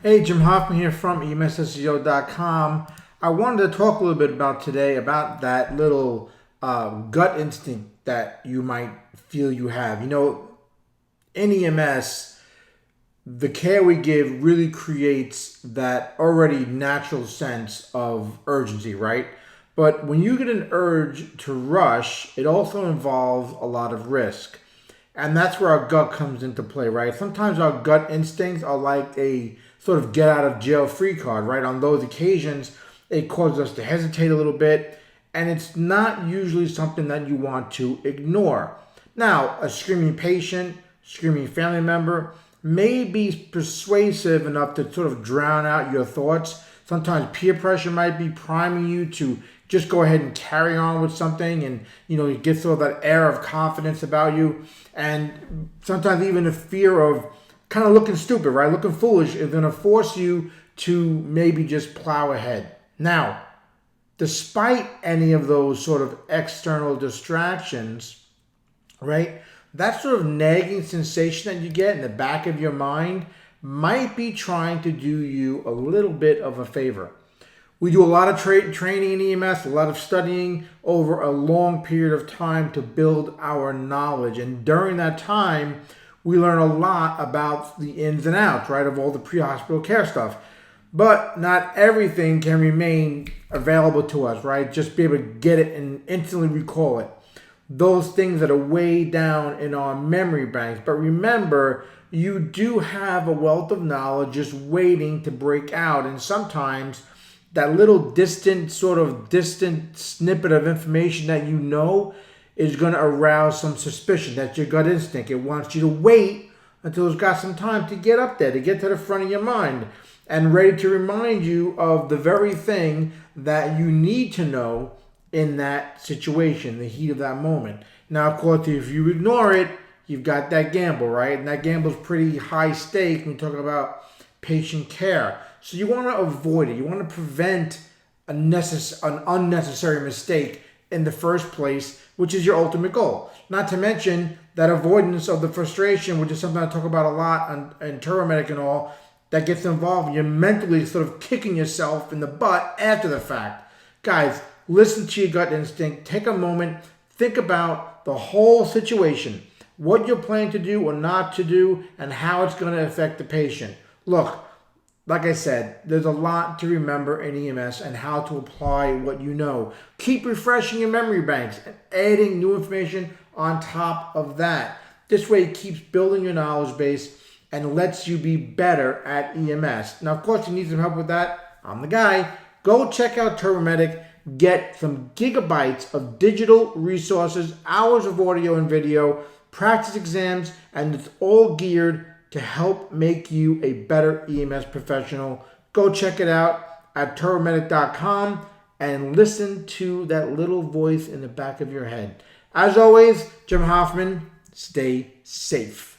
Hey, Jim Hoffman here from EMSSEO.com. I wanted to talk a little bit about today about that little gut instinct that you might feel you have. In EMS, the care we give really creates that already natural sense of urgency, right? But when you get an urge to rush, it also involves a lot of risk. And that's where our gut comes into play, right? Sometimes our gut instincts are like a sort of get out of jail free card, right? On those occasions, it causes us to hesitate a little bit, and it's not usually something that you want to ignore. Now, a screaming patient, screaming family member may be persuasive enough to sort of drown out your thoughts. Sometimes peer pressure might be priming you to just go ahead and carry on with something, and you get sort of that air of confidence about you, and sometimes even the fear of kind of looking stupid, right? Looking foolish is going to force you to maybe just plow ahead. Now, despite any of those sort of external distractions, right, that sort of nagging sensation that you get in the back of your mind might be trying to do you a little bit of a favor. We do a lot of training in EMS, a lot of studying over a long period of time to build our knowledge. And during that time, we learn a lot about the ins and outs, right, of all the pre-hospital care stuff. But not everything can remain available to us, right? Just be able to get it and instantly recall it. Those things that are way down in our memory banks. But remember, you do have a wealth of knowledge just waiting to break out. And sometimes that little distant snippet of information that you know is going to arouse some suspicion. That's your gut instinct. It wants you to wait until it's got some time to get up there, to get to the front of your mind and ready to remind you of the very thing that you need to know in that situation, the heat of that moment. Now, of course, if you ignore it, you've got that gamble, right? And that gamble is pretty high stake when you talk about patient care. So you want to avoid it. You want to prevent an unnecessary mistake in the first place, which is your ultimate goal. Not to mention that avoidance of the frustration, which is something I talk about a lot in TurboMedic and all, that gets involved. You're mentally sort of kicking yourself in the butt after the fact. Guys, listen to your gut instinct. Take a moment. Think about the whole situation, what you're planning to do or not to do, and how it's going to affect the patient. Look, like I said, there's a lot to remember in EMS and how to apply what you know. Keep refreshing your memory banks and adding new information on top of that. This way it keeps building your knowledge base and lets you be better at EMS. Now, of course, you need some help with that. I'm the guy. Go check out TurboMedic. Get some gigabytes of digital resources, hours of audio and video, practice exams, and it's all geared to help make you a better EMS professional. Go check it out at turbomedic.com and listen to that little voice in the back of your head. As always, Jim Hoffman, stay safe.